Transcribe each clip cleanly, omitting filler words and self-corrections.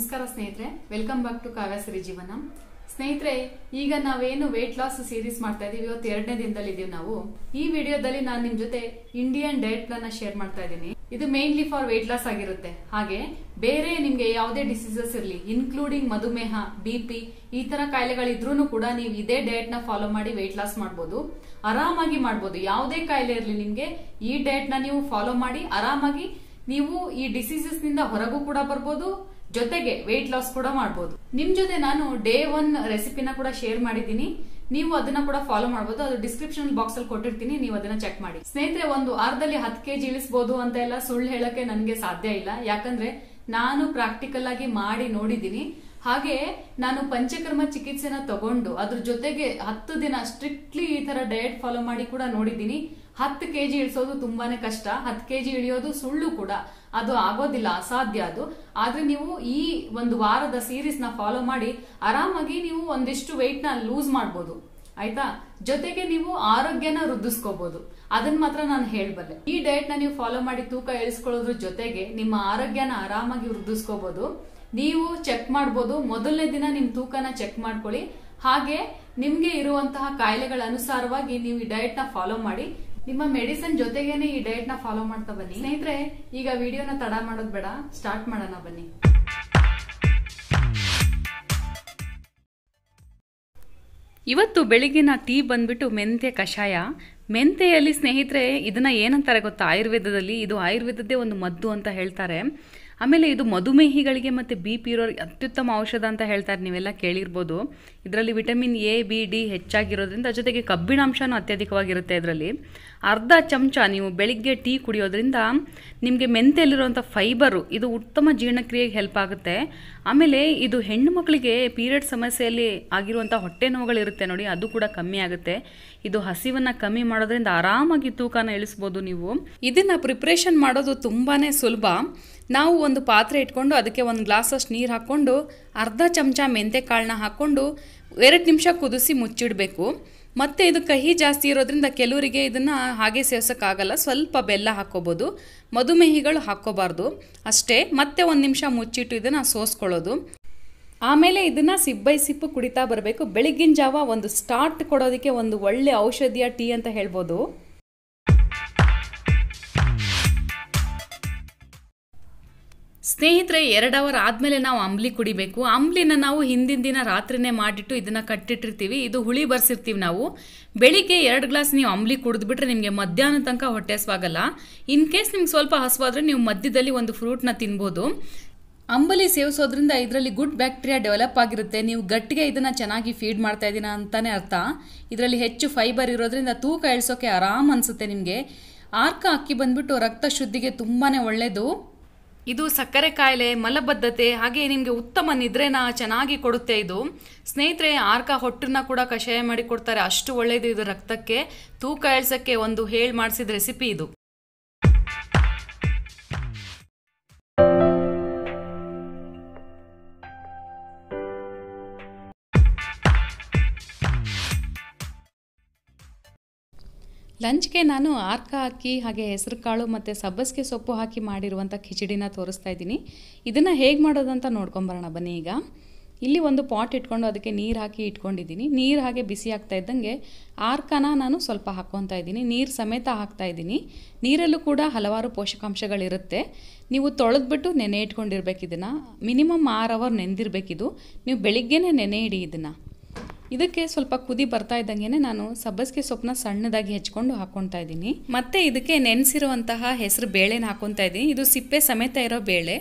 ನಮಸ್ಕಾರ ಸ್ನೇಹಿತರೆ, welcome back to Kavyashree ಜೀವನ. ಸ್ನೇಹಿತರೆ, ಈಗ ನಾವೇನು ವೇಟ್ ಲಾಸ್ ಸೀರೀಸ್ ಮಾಡ್ತಾ ಇದೀವಿ, ಇವತ್ತು 2ನೇ ದಿನದಲ್ಲಿ ಇದೀವಿ ನಾವು. ಈ ವಿಡಿಯೋದಲ್ಲಿ ನಾನು ನಿಮ್ ಜೊತೆ ಇಂಡಿಯನ್ ಡಯಟ್ ಪ್ಲಾನ್ ಶೇರ್ ಮಾಡ್ತಾ ಇದ್ದೀನಿ. ಇದು ಮೇನ್ಲಿ ಫಾರ್ ವೇಟ್ ಲಾಸ್ ಆಗಿರುತ್ತೆ. ಹಾಗೆ ಬೇರೆ ನಿಮ್ಗೆ ಯಾವುದೇ ಡಿಸೀಸಸ್ ಇರಲಿ, ಇನ್ಕ್ಲೂಡಿಂಗ್ ಮಧುಮೇಹ, BP ಈ ತರ ಕಾಯಿಲೆಗಳಿದ್ರೂ ಕೂಡ ನೀವು ಇದೇ ಡಯಟ್ ನ ಫಾಲೋ ಮಾಡಿ ವೇಟ್ ಲಾಸ್ ಮಾಡಬಹುದು, ಆರಾಮಾಗಿ ಮಾಡಬಹುದು. ಯಾವುದೇ ಕಾಯಿಲೆ ಇರಲಿ ನಿಮ್ಗೆ ಈ ಡಯಟ್ ನ ನೀವು ಫಾಲೋ ಮಾಡಿ ಆರಾಮಾಗಿ ನೀವು ಈ ಡಿಸೀಸಸ್ ನಿಂದ ಹೊರಗೂ ಕೂಡ ಬರ್ಬೋದು, ಜೊತೆಗೆ ವೇಟ್ ಲಾಸ್ ಕೂಡ ಮಾಡಬಹುದು. ನಿಮ್ ಜೊತೆ ನಾನು ಡೇ 1 ರೆಸಿಪಿನ ಕೂಡ ಶೇರ್ ಮಾಡಿದ್ದೀನಿ. ನೀವು ಅದನ್ನ ಕೂಡ ಫಾಲೋ ಮಾಡಬಹುದು. ಅದು ಡಿಸ್ಕ್ರಿಪ್ಷನ್ ಬಾಕ್ಸ್ ಅಲ್ಲಿ ಕೊಟ್ಟಿರ್ತೀನಿ, ನೀವು ಅದನ್ನ ಚೆಕ್ ಮಾಡಿ. ಸ್ನೇಹಿತರೆ, ಒಂದು ವಾರದಲ್ಲಿ 10 kg ಇಳಿಸಬಹುದು ಅಂತ ಎಲ್ಲ ಸುಳ್ಳು ಹೇಳಕ್ಕೆ ನನಗೆ ಸಾಧ್ಯ ಇಲ್ಲ. ಯಾಕಂದ್ರೆ ನಾನು ಪ್ರಾಕ್ಟಿಕಲ್ ಆಗಿ ಮಾಡಿ ನೋಡಿದ್ದೀನಿ. ಹಾಗೆ ನಾನು ಪಂಚಕರ್ಮ ಚಿಕಿತ್ಸೆನ ತಗೊಂಡು ಅದ್ರ ಜೊತೆಗೆ 10 ದಿನ ಸ್ಟ್ರಿಕ್ಟ್ಲಿ ಈ ತರ ಡಯಟ್ ಫಾಲೋ ಮಾಡಿ ಕೂಡ ನೋಡಿದ್ದೀನಿ. 10 kg ಇಳಿಸೋದು ತುಂಬಾನೇ ಕಷ್ಟ. 10 kg ಇಳಿಯೋದು ಸುಳ್ಳು ಕೂಡ, ಅದು ಆಗೋದಿಲ್ಲ, ಅಸಾಧ್ಯ ಅದು. ಆದ್ರೆ ನೀವು ಈ ಒಂದು ವಾರದ ಸೀರೀಸ್ ನ ಫಾಲೋ ಮಾಡಿ ಆರಾಮಾಗಿ ನೀವು ಒಂದಿಷ್ಟು ವೆಯ್ಟ್ ನ ಲೂಸ್ ಮಾಡಬಹುದು, ಆಯ್ತಾ? ಜೊತೆಗೆ ನೀವು ಆರೋಗ್ಯನ ವೃದ್ಧಿಸ್ಕೋಬಹುದು. ಅದನ್ನ ಮಾತ್ರ ನಾನು ಹೇಳಬಲ್ಲೆ. ಈ ಡಯಟ್ ನ ನೀವು ಫಾಲೋ ಮಾಡಿ ತೂಕ ಇಳಿಸ್ಕೊಳ್ಳೋದ್ರ ಜೊತೆಗೆ ನಿಮ್ಮ ಆರೋಗ್ಯನ ಆರಾಮಾಗಿ ವೃದ್ಧಿಸ್ಕೋಬಹುದು. ನೀವು ಚೆಕ್ ಮಾಡಬಹುದು. ಮೊದಲನೇ ದಿನ ನಿಮ್ ತೂಕನ ಚೆಕ್ ಮಾಡ್ಕೊಳ್ಳಿ. ಹಾಗೆ ನಿಮ್ಗೆ ಇರುವಂತಹ ಕಾಯಿಲೆಗಳ ಅನುಸಾರವಾಗಿ ನೀವು ಈ ಡಯಟ್ ನ ಫಾಲೋ ಮಾಡಿ. ನಿಮ್ಮ ಮೆಡಿಸಿನ್ ಜೊತೆಗೇನೆ ಈ ಡಯಟ್ ನ ಫಾಲೋ ಮಾಡ್ತಾ ಬನ್ನಿ. ಸ್ನೇಹಿತರೆ, ಈಗ ವಿಡಿಯೋನ ತಡ ಮಾಡೋದು ಬೇಡ, ಸ್ಟಾರ್ಟ್ ಮಾಡೋಣ ಬನ್ನಿ. ಇವತ್ತು ಬೆಳಿಗ್ಗಿನ ಟೀ ಬಂದ್ಬಿಟ್ಟು ಮೆಂತ್ಯ ಕಷಾಯ. ಮೆಂತೆಯಲ್ಲಿ ಸ್ನೇಹಿತರೆ ಇದನ್ನ ಏನಂತಾರೆ ಗೊತ್ತಾ, ಆಯುರ್ವೇದದಲ್ಲಿ ಇದು ಆಯುರ್ವೇದದ್ದೇ ಒಂದು ಮದ್ದು ಅಂತ ಹೇಳ್ತಾರೆ. ಆಮೇಲೆ ಇದು ಮಧುಮೇಹಿಗಳಿಗೆ ಮತ್ತು BP ಇರೋರಿಗೆ ಅತ್ಯುತ್ತಮ ಔಷಧ ಅಂತ ಹೇಳ್ತಾರೆ, ನೀವೆಲ್ಲ ಕೇಳಿರ್ಬೋದು. ಇದರಲ್ಲಿ ವಿಟಮಿನ್ A, B, D ಹೆಚ್ಚಾಗಿರೋದ್ರಿಂದ ಜೊತೆಗೆ ಕಬ್ಬಿಣಾಂಶನೂ ಅತ್ಯಧಿಕವಾಗಿರುತ್ತೆ. ಇದರಲ್ಲಿ ಅರ್ಧ ಚಮಚ ನೀವು ಬೆಳಿಗ್ಗೆ ಟೀ ಕುಡಿಯೋದ್ರಿಂದ ನಿಮಗೆ ಮೆಂತೆಯಲ್ಲಿರುವಂಥ ಫೈಬರು ಇದು ಉತ್ತಮ ಜೀರ್ಣಕ್ರಿಯೆಗೆ ಹೆಲ್ಪ್ ಆಗುತ್ತೆ. ಆಮೇಲೆ ಇದು ಹೆಣ್ಣು ಮಕ್ಕಳಿಗೆ ಪೀರಿಯಡ್ ಸಮಸ್ಯೆಯಲ್ಲಿ ಆಗಿರುವಂಥ ಹೊಟ್ಟೆ ನೋವುಗಳಿರುತ್ತೆ ನೋಡಿ, ಅದು ಕೂಡ ಕಮ್ಮಿ ಆಗುತ್ತೆ. ಇದು ಹಸಿವನ್ನು ಕಮ್ಮಿ ಮಾಡೋದ್ರಿಂದ ಆರಾಮಾಗಿ ತೂಕನ ಇಳಿಸ್ಬೋದು ನೀವು. ಇದನ್ನು ಪ್ರಿಪ್ರೇಷನ್ ಮಾಡೋದು ತುಂಬಾ ಸುಲಭ. ನಾವು ಒಂದು ಪಾತ್ರೆ ಇಟ್ಕೊಂಡು ಅದಕ್ಕೆ 1 ಗ್ಲಾಸಷ್ಟು ನೀರು ಹಾಕ್ಕೊಂಡು ಅರ್ಧ ಚಮಚ ಮೆಂತೆ ಕಾಳನ್ನ ಹಾಕ್ಕೊಂಡು 2 ನಿಮಿಷ ಕುದಿಸಿ ಮುಚ್ಚಿಡಬೇಕು. ಮತ್ತು ಇದು ಕಹಿ ಜಾಸ್ತಿ ಇರೋದ್ರಿಂದ ಕೆಲವರಿಗೆ ಇದನ್ನು ಹಾಗೆ ಸೇವಿಸೋಕ್ಕಾಗಲ್ಲ, ಸ್ವಲ್ಪ ಬೆಲ್ಲ ಹಾಕ್ಕೋಬೋದು. ಮಧುಮೇಹಿಗಳು ಹಾಕ್ಕೋಬಾರ್ದು ಅಷ್ಟೇ. ಮತ್ತೆ 1 ನಿಮಿಷ ಮುಚ್ಚಿಟ್ಟು ಇದನ್ನು ಸೋಸ್ಕೊಳ್ಳೋದು. ಆಮೇಲೆ ಇದನ್ನು ಸಿಪ್ ಬೈ ಸಿಪ್ಪು ಕುಡಿತಾ ಬರಬೇಕು. ಬೆಳಗಿನ ಜಾವ ಒಂದು ಸ್ಟಾರ್ಟ್ ಕೊಡೋದಕ್ಕೆ ಒಂದು ಒಳ್ಳೆ ಔಷಧಿಯ ಟೀ ಅಂತ ಹೇಳ್ಬೋದು. ಸ್ನೇಹಿತರೆ, 2 ಅವರ್ ಆದಮೇಲೆ ನಾವು ಅಂಬ್ಲಿ ಕುಡಿಬೇಕು. ಅಂಬ್ಲಿನ ನಾವು ಹಿಂದಿನ ದಿನ ರಾತ್ರಿನೇ ಮಾಡಿಟ್ಟು ಇದನ್ನು ಕಟ್ಟಿಟ್ಟಿರ್ತೀವಿ. ಇದು ಹುಳಿ ಬರ್ಸಿರ್ತೀವಿ ನಾವು. ಬೆಳಿಗ್ಗೆ 2 ಗ್ಲಾಸ್ ನೀವು ಅಂಬ್ಲಿ ಕುಡಿದ್ಬಿಟ್ರೆ ನಿಮಗೆ ಮಧ್ಯಾಹ್ನ ತನಕ ಹೊಟ್ಟೆ ಹಸ್ವಾಗಲ್ಲ. ಇನ್ ಕೇಸ್ ನಿಮ್ಗೆ ಸ್ವಲ್ಪ ಹಸ್ವಾದ್ರೆ ನೀವು ಮಧ್ಯದಲ್ಲಿ ಒಂದು ಫ್ರೂಟ್ನ ತಿನ್ಬೋದು. ಅಂಬಲಿ ಸೇವಿಸೋದ್ರಿಂದ ಇದರಲ್ಲಿ ಗುಡ್ ಬ್ಯಾಕ್ಟೀರಿಯಾ ಡೆವಲಪ್ ಆಗಿರುತ್ತೆ. ನೀವು ಗಟ್ಟಿಗೆ ಇದನ್ನು ಚೆನ್ನಾಗಿ ಫೀಡ್ ಮಾಡ್ತಾ ಇದ್ದೀನ ಅಂತಾನೆ ಅರ್ಥ. ಇದರಲ್ಲಿ ಹೆಚ್ಚು ಫೈಬರ್ ಇರೋದ್ರಿಂದ ತೂಕ ಇಳಿಸೋಕೆ ಆರಾಮ್ ಅನಿಸುತ್ತೆ ನಿಮಗೆ. ಆರ್ಕ ಅಕ್ಕಿ ಬಂದ್ಬಿಟ್ಟು ರಕ್ತ ಶುದ್ಧಿಗೆ ತುಂಬಾ ಒಳ್ಳೆಯದು. ಇದು ಸಕ್ಕರೆ ಕಾಯಿಲೆ, ಮಲಬದ್ಧತೆ ಹಾಗೆ ನಿಮಗೆ ಉತ್ತಮ ನಿದ್ರೆನ ಚೆನ್ನಾಗಿ ಕೊಡುತ್ತೆ ಇದು. ಸ್ನೇಹಿತರೆ, ಆರ್ಕ ಹೊಟ್ಟನ್ನ ಕೂಡ ಕಷಾಯ ಮಾಡಿ ಕೊಡ್ತಾರೆ, ಅಷ್ಟು ಒಳ್ಳೆಯದು ಇದು ರಕ್ತಕ್ಕೆ. ತೂಕ ಇಳಿಸೋಕ್ಕೆ ಒಂದು ಮಾಡಿಸಿದ ರೆಸಿಪಿ ಇದು. ಲಂಚ್ಗೆ ನಾನು ಆರ್ಕ ಅಕ್ಕಿ ಹಾಗೆ ಹೆಸರು ಕಾಳು ಮತ್ತು ಸಬ್ಬಸಿಗೆ ಸೊಪ್ಪು ಹಾಕಿ ಮಾಡಿರುವಂಥ ಖಿಚಡಿನ ತೋರಿಸ್ತಾ ಇದ್ದೀನಿ. ಇದನ್ನು ಹೇಗೆ ಮಾಡೋದಂತ ನೋಡ್ಕೊಂಬರೋಣ ಬನ್ನಿ. ಈಗ ಇಲ್ಲಿ ಒಂದು ಪಾಟ್ ಇಟ್ಕೊಂಡು ಅದಕ್ಕೆ ನೀರು ಹಾಕಿ ಇಟ್ಕೊಂಡಿದ್ದೀನಿ. ನೀರು ಹಾಗೆ ಬಿಸಿ ಆಗ್ತಾ ಇದ್ದಂಗೆ ಆರ್ಕನ ನಾನು ಸ್ವಲ್ಪ ಹಾಕ್ಕೊತಾ ಇದ್ದೀನಿ. ನೀರು ಸಮೇತ ಹಾಕ್ತಾ ಇದ್ದೀನಿ. ನೀರಲ್ಲೂ ಕೂಡ ಹಲವಾರು ಪೋಷಕಾಂಶಗಳಿರುತ್ತೆ. ನೀವು ತೊಳೆದ್ಬಿಟ್ಟು ನೆನೆ ಇಟ್ಕೊಂಡಿರ್ಬೇಕು. ಇದನ್ನು ಮಿನಿಮಮ್ 6 ಅವರ್ ನೆನೆದಿರಬೇಕಿದು. ನೀವು ಬೆಳಿಗ್ಗೆನೇ ನೆನೆ ಇಡಿ ಇದನ್ನು. ಇದಕ್ಕೆ ಸ್ವಲ್ಪ ಕುದಿ ಬರ್ತಾ ಇದ್ದಂಗೆ ನಾನು ಸಬ್ಬಸಿಗೆ ಸೊಪ್ಪನ್ನ ಸಣ್ಣದಾಗಿ ಹೆಚ್ಕೊಂಡು ಹಾಕ್ಕೊತಾ ಇದ್ದೀನಿ. ಮತ್ತು ಇದಕ್ಕೆ ನೆನೆಸಿರುವಂತಹ ಹೆಸರು ಬೇಳೆನ ಹಾಕ್ಕೊತಾ ಇದ್ದೀನಿ. ಇದು ಸಿಪ್ಪೆ ಸಮೇತ ಇರೋ ಬೇಳೆ.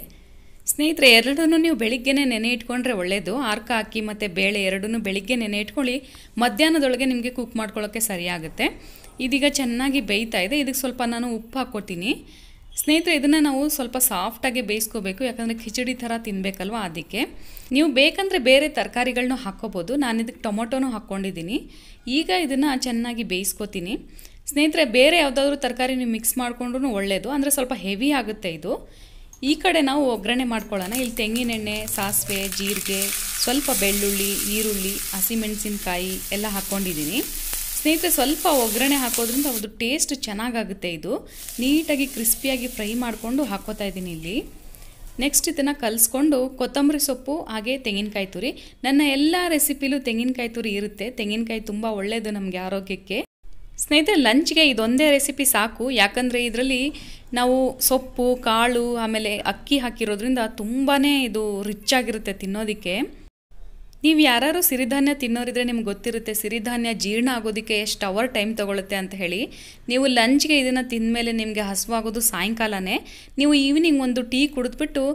ಸ್ನೇಹಿತರೆ, ಎರಡನ್ನೂ ನೀವು ಬೆಳಿಗ್ಗೆನೇ ನೆನೆ ಇಟ್ಕೊಂಡ್ರೆ ಒಳ್ಳೆಯದು. ಆರ್ಕ ಅಕ್ಕಿ ಮತ್ತು ಬೇಳೆ ಎರಡನ್ನೂ ಬೆಳಿಗ್ಗೆ ನೆನೆ ಇಟ್ಕೊಳ್ಳಿ. ಮಧ್ಯಾಹ್ನದೊಳಗೆ ನಿಮಗೆ ಕುಕ್ ಮಾಡ್ಕೊಳ್ಳೋಕ್ಕೆ ಸರಿಯಾಗುತ್ತೆ. ಇದೀಗ ಚೆನ್ನಾಗಿ ಬೇಯ್ತಾ ಇದೆ. ಇದಕ್ಕೆ ಸ್ವಲ್ಪ ನಾನು ಉಪ್ಪು ಹಾಕ್ಕೊತೀನಿ. ಸ್ನೇಹಿತರೆ, ಇದನ್ನು ನಾವು ಸ್ವಲ್ಪ ಸಾಫ್ಟಾಗಿ ಬೇಯಿಸ್ಕೋಬೇಕು, ಯಾಕಂದರೆ ಖಿಚಡಿ ಥರ ತಿನ್ನಬೇಕಲ್ವ, ಅದಕ್ಕೆ. ನೀವು ಬೇಕಂದರೆ ಬೇರೆ ತರಕಾರಿಗಳನ್ನೂ ಹಾಕ್ಕೋಬೋದು. ನಾನು ಇದಕ್ಕೆ ಟೊಮೊಟೊನೂ ಹಾಕ್ಕೊಂಡಿದ್ದೀನಿ. ಈಗ ಇದನ್ನು ಚೆನ್ನಾಗಿ ಬೇಯಿಸ್ಕೋತೀನಿ. ಸ್ನೇಹಿತರೆ, ಬೇರೆ ಯಾವುದಾದ್ರೂ ತರಕಾರಿ ನೀವು ಮಿಕ್ಸ್ ಮಾಡಿಕೊಂಡ್ರೂ ಒಳ್ಳೆಯದು, ಅಂದರೆ ಸ್ವಲ್ಪ ಹೆವಿ ಆಗುತ್ತೆ ಇದು. ಈ ಕಡೆ ನಾವು ಒಗ್ಗರಣೆ ಮಾಡ್ಕೊಳ್ಳೋಣ. ಇಲ್ಲಿ ತೆಂಗಿನೆಣ್ಣೆ, ಸಾಸಿವೆ, ಜೀರಿಗೆ, ಸ್ವಲ್ಪ ಬೆಳ್ಳುಳ್ಳಿ, ಈರುಳ್ಳಿ, ಹಸಿಮೆಣಸಿನಕಾಯಿ ಎಲ್ಲ ಹಾಕ್ಕೊಂಡಿದ್ದೀನಿ. ಸ್ನೇಹಿತರೆ, ಸ್ವಲ್ಪ ಒಗ್ಗರಣೆ ಹಾಕೋದ್ರಿಂದ ಅದು ಟೇಸ್ಟ್ ಚೆನ್ನಾಗಾಗುತ್ತೆ. ಇದು ನೀಟಾಗಿ ಕ್ರಿಸ್ಪಿಯಾಗಿ ಫ್ರೈ ಮಾಡಿಕೊಂಡು ಹಾಕೋತಾ ಇದ್ದೀನಿ ಇಲ್ಲಿ. ನೆಕ್ಸ್ಟ್ ಇದನ್ನು ಕಲಿಸ್ಕೊಂಡು ಕೊತ್ತಂಬರಿ ಸೊಪ್ಪು ಹಾಗೆ ತೆಂಗಿನಕಾಯಿ ತುರಿ. ನನ್ನ ಎಲ್ಲ ರೆಸಿಪಿಲೂ ತೆಂಗಿನಕಾಯಿ ತುರಿ ಇರುತ್ತೆ. ತೆಂಗಿನಕಾಯಿ ತುಂಬ ಒಳ್ಳೆಯದು ನಮಗೆ ಆರೋಗ್ಯಕ್ಕೆ. ಸ್ನೇಹಿತರೆ, ಲಂಚ್ಗೆ ಇದೊಂದೇ ರೆಸಿಪಿ ಸಾಕು. ಯಾಕಂದರೆ ಇದರಲ್ಲಿ ನಾವು ಸೊಪ್ಪು, ಕಾಳು ಆಮೇಲೆ ಅಕ್ಕಿ ಹಾಕಿರೋದ್ರಿಂದ ತುಂಬಾ ಇದು ರಿಚ್ ಆಗಿರುತ್ತೆ ತಿನ್ನೋದಕ್ಕೆ. ನೀವು ಯಾರು ಸಿರಿಧಾನ್ಯ ತಿನ್ನೋರಿದ್ರೆ ನಿಮ್ಗೆ ಗೊತ್ತಿರುತ್ತೆ ಸಿರಿಧಾನ್ಯ ಜೀರ್ಣ ಆಗೋದಕ್ಕೆ ಎಷ್ಟು ಅವರ್ ಟೈಮ್ ತೊಗೊಳುತ್ತೆ ಅಂತ ಹೇಳಿ. ನೀವು ಲಂಚ್ಗೆ ಇದನ್ನು ತಿಂದಮೇಲೆ ನಿಮಗೆ ಹಸುವಾಗೋದು ಸಾಯಂಕಾಲನೇ. ನೀವು ಈವ್ನಿಂಗ್ ಒಂದು ಟೀ ಕುಡಿದ್ಬಿಟ್ಟು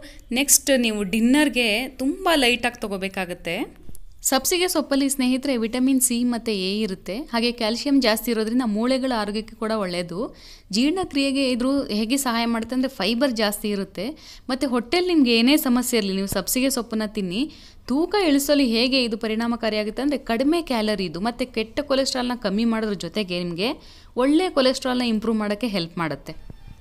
ನೆಕ್ಸ್ಟ್ ನೀವು ಡಿನ್ನರ್ಗೆ ತುಂಬ ಲೈಟಾಗಿ ತೊಗೋಬೇಕಾಗತ್ತೆ. ಸಬ್ಸಿಗೆ ಸೊಪ್ಪಲ್ಲಿ ಸ್ನೇಹಿತರೆ ವಿಟಮಿನ್ ಸಿ ಮತ್ತು ಎ ಇರುತ್ತೆ. ಹಾಗೆ ಕ್ಯಾಲ್ಶಿಯಂ ಜಾಸ್ತಿ ಇರೋದ್ರಿಂದ ಮೂಳೆಗಳ ಆರೋಗ್ಯಕ್ಕೆ ಕೂಡ ಒಳ್ಳೆಯದು. ಜೀರ್ಣಕ್ರಿಯೆಗೆ ಇದು ಹೇಗೆ ಸಹಾಯ ಮಾಡುತ್ತೆ ಅಂದರೆ ಫೈಬರ್ ಜಾಸ್ತಿ ಇರುತ್ತೆ. ಮತ್ತು ಹೊಟ್ಟೆಲಿ ನಿಮ್ಗೆ ಏನೇ ಸಮಸ್ಯೆ ಇರಲಿ ನೀವು ಸಬ್ಸಿಗೆ ಸೊಪ್ಪನ್ನು ತಿನ್ನಿ. ತೂಕ ಇಳಿಸಲು ಹೇಗೆ ಇದು ಪರಿಣಾಮಕಾರಿಯಾಗುತ್ತೆ ಅಂದರೆ ಕಡಿಮೆ ಕ್ಯಾಲರಿ ಇದು ಮತ್ತು ಕೆಟ್ಟ ಕೊಲೆಸ್ಟ್ರಾಲ್ನ ಕಮ್ಮಿ ಮಾಡೋದ್ರ ಜೊತೆಗೆ ನಿಮಗೆ ಒಳ್ಳೆಯ ಕೊಲೆಸ್ಟ್ರಾಲ್ನ ಇಂಪ್ರೂವ್ ಮಾಡೋಕ್ಕೆ ಹೆಲ್ಪ್ ಮಾಡುತ್ತೆ.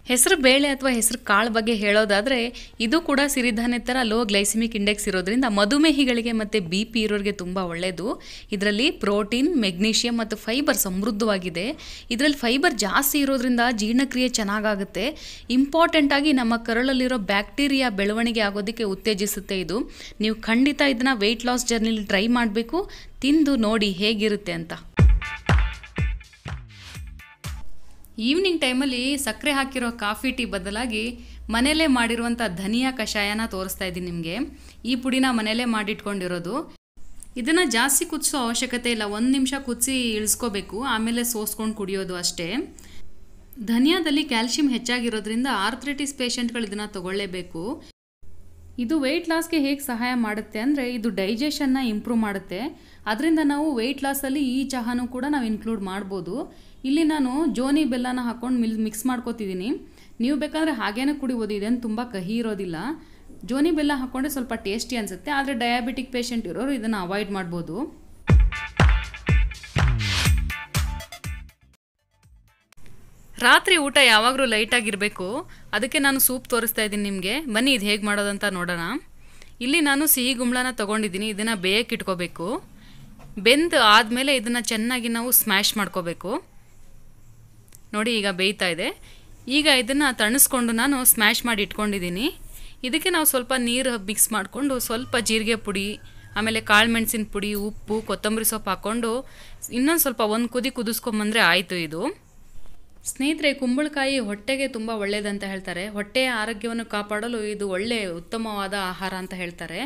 ಹೆಸರು ಬೇಳೆ ಅಥವಾ ಹೆಸರು ಕಾಳು ಬಗ್ಗೆ ಹೇಳೋದಾದರೆ ಇದು ಕೂಡ ಸಿರಿಧಾನ್ಯ ಥರ ಲೋ ಗ್ಲೈಸಿಮಿಕ್ ಇಂಡೆಕ್ಸ್ ಇರೋದ್ರಿಂದ ಮಧುಮೇಹಿಗಳಿಗೆ ಮತ್ತು BP ಇರೋರಿಗೆ ತುಂಬ ಒಳ್ಳೆಯದು. ಇದರಲ್ಲಿ ಪ್ರೋಟೀನ್, ಮೆಗ್ನೀಷಿಯಂ ಮತ್ತು ಫೈಬರ್ ಸಮೃದ್ಧವಾಗಿದೆ. ಇದರಲ್ಲಿ ಫೈಬರ್ ಜಾಸ್ತಿ ಇರೋದ್ರಿಂದ ಜೀರ್ಣಕ್ರಿಯೆ ಚೆನ್ನಾಗಾಗುತ್ತೆ. ಇಂಪಾರ್ಟೆಂಟಾಗಿ ನಮ್ಮ ಕರಳಲ್ಲಿರೋ ಬ್ಯಾಕ್ಟೀರಿಯಾ ಬೆಳವಣಿಗೆ ಆಗೋದಕ್ಕೆ ಉತ್ತೇಜಿಸುತ್ತೆ ಇದು. ನೀವು ಖಂಡಿತ ಇದನ್ನು ವೆಯ್ಟ್ ಲಾಸ್ ಜರ್ನಿಲಿ ಟ್ರೈ ಮಾಡಬೇಕು. ತಿಂದು ನೋಡಿ ಹೇಗಿರುತ್ತೆ ಅಂತ. ಈವ್ನಿಂಗ್ ಟೈಮಲ್ಲಿ ಸಕ್ಕರೆ ಹಾಕಿರೋ ಕಾಫಿ ಟೀ ಬದಲಾಗಿ ಮನೆಯಲ್ಲೇ ಮಾಡಿರುವಂಥ ಧನಿಯಾ ಕಷಾಯನ ತೋರಿಸ್ತಾ ಇದ್ದೀನಿ ನಿಮಗೆ. ಈ ಪುಡಿನ ಮನೆಯಲ್ಲೇ ಮಾಡಿಟ್ಕೊಂಡಿರೋದು. ಇದನ್ನು ಜಾಸ್ತಿ ಕುದಿಸೋ ಅವಶ್ಯಕತೆ ಇಲ್ಲ. 1 ನಿಮಿಷ ಕುದಿಸಿ ಇಳಿಸ್ಕೋಬೇಕು, ಆಮೇಲೆ ಸೋಸ್ಕೊಂಡು ಕುಡಿಯೋದು ಅಷ್ಟೇ. ಧನಿಯಾದಲ್ಲಿ ಕ್ಯಾಲ್ಶಿಯಂ ಹೆಚ್ಚಾಗಿರೋದ್ರಿಂದ ಆರ್ಥ್ರೈಟಿಸ್ ಪೇಷಂಟ್ಗಳು ಇದನ್ನು ತಗೊಳ್ಳೇಬೇಕು. ಇದು ವೆಯ್ಟ್ ಲಾಸ್ಗೆ ಹೇಗೆ ಸಹಾಯ ಮಾಡುತ್ತೆ ಅಂದರೆ ಇದು ಡೈಜೆಷನ್ನ ಇಂಪ್ರೂವ್ ಮಾಡುತ್ತೆ. ಅದರಿಂದ ನಾವು ವೆಯ್ಟ್ ಲಾಸಲ್ಲಿ ಈ ಚಹಾನು ಕೂಡ ನಾವು ಇನ್ಕ್ಲೂಡ್ ಮಾಡ್ಬೋದು. ಇಲ್ಲಿ ನಾನು ಜೋನಿ ಬೆಲ್ಲನ ಹಾಕ್ಕೊಂಡು ಮಿಕ್ಸ್ ಮಾಡ್ಕೋತಿದ್ದೀನಿ. ನೀವು ಬೇಕಾದರೆ ಹಾಗೇನೇ ಕುಡಿಬೋದು, ಇದೇನು ತುಂಬ ಕಹಿ ಇರೋದಿಲ್ಲ. ಜೋನಿ ಬೆಲ್ಲ ಹಾಕ್ಕೊಂಡ್ರೆ ಸ್ವಲ್ಪ ಟೇಸ್ಟಿ ಅನಿಸುತ್ತೆ. ಆದರೆ ಡಯಾಬಿಟಿಕ್ ಪೇಷಂಟ್ ಇರೋರು ಇದನ್ನು ಅವಾಯ್ಡ್ ಮಾಡ್ಬೋದು. ರಾತ್ರಿ ಊಟ ಯಾವಾಗಲೂ ಲೈಟಾಗಿರಬೇಕು. ಅದಕ್ಕೆ ನಾನು ಸೂಪ್ ತೋರಿಸ್ತಾ ಇದ್ದೀನಿ ನಿಮಗೆ. ಬನ್ನಿ ಇದು ಹೇಗೆ ಮಾಡೋದಂತ ನೋಡೋಣ. ಇಲ್ಲಿ ನಾನು ಸಿಹಿ ಗುಂಬಳನ ತೊಗೊಂಡಿದ್ದೀನಿ. ಇದನ್ನು ಬೇಯಕ್ಕೆ ಇಟ್ಕೋಬೇಕು. ಬೆಂದು ಆದಮೇಲೆ ಇದನ್ನು ಚೆನ್ನಾಗಿ ನಾವು ಸ್ಮ್ಯಾಶ್ ಮಾಡ್ಕೋಬೇಕು. ನೋಡಿ ಈಗ ಬೇಯ್ತಾ ಇದೆ. ಈಗ ಇದನ್ನು ತಣಿಸ್ಕೊಂಡು ನಾನು ಸ್ಮ್ಯಾಶ್ ಮಾಡಿ ಇಟ್ಕೊಂಡಿದ್ದೀನಿ. ಇದಕ್ಕೆ ನಾವು ಸ್ವಲ್ಪ ನೀರು ಮಿಕ್ಸ್ ಮಾಡಿಕೊಂಡು ಸ್ವಲ್ಪ ಜೀರಿಗೆ ಪುಡಿ, ಆಮೇಲೆ ಕಾಳು ಮೆಣಸಿನ ಪುಡಿ, ಉಪ್ಪು, ಕೊತ್ತಂಬರಿ ಸೊಪ್ಪು ಹಾಕ್ಕೊಂಡು ಇನ್ನೊಂದು ಸ್ವಲ್ಪ ಒಂದು ಕುದಿ ಕುದಿಸ್ಕೊಂಬಂದರೆ ಆಯಿತು ಇದು. ಸ್ನೇಹಿತರೆ, ಕುಂಬಳಕಾಯಿ ಹೊಟ್ಟೆಗೆ ತುಂಬ ಒಳ್ಳೆಯದಂತ ಹೇಳ್ತಾರೆ. ಹೊಟ್ಟೆಯ ಆರೋಗ್ಯವನ್ನು ಕಾಪಾಡಲು ಇದು ಒಳ್ಳೆಯ ಉತ್ತಮವಾದ ಆಹಾರ ಅಂತ ಹೇಳ್ತಾರೆ.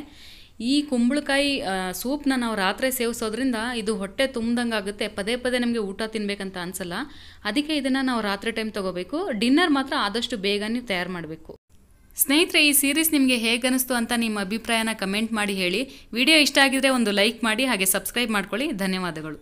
ಈ ಕುಂಬಳಕಾಯಿ ಸೂಪ್ನ ನಾವು ರಾತ್ರಿ ಸೇವಿಸೋದ್ರಿಂದ ಇದು ಹೊಟ್ಟೆ ತುಂಬ್ದಂಗೆ ಆಗುತ್ತೆ. ಪದೇ ಪದೇ ನಮಗೆ ಊಟ ತಿನ್ನಬೇಕಂತ ಅನಿಸಲ್ಲ. ಅದಕ್ಕೆ ಇದನ್ನು ನಾವು ರಾತ್ರಿ ಟೈಮ್ ತೊಗೋಬೇಕು. ಡಿನ್ನರ್ ಮಾತ್ರ ಆದಷ್ಟು ಬೇಗ ನೀವು ತಯಾರು ಮಾಡಬೇಕು. ಸ್ನೇಹಿತರೆ, ಈ ಸೀರೀಸ್ ನಿಮಗೆ ಹೇಗೆ ಅನಿಸ್ತು ಅಂತ ನಿಮ್ಮ ಅಭಿಪ್ರಾಯನ ಕಮೆಂಟ್ ಮಾಡಿ ಹೇಳಿ. ವಿಡಿಯೋ ಇಷ್ಟ ಆಗಿದ್ರೆ ಒಂದು ಲೈಕ್ ಮಾಡಿ, ಹಾಗೆ ಸಬ್ಸ್ಕ್ರೈಬ್ ಮಾಡ್ಕೊಳ್ಳಿ. ಧನ್ಯವಾದಗಳು.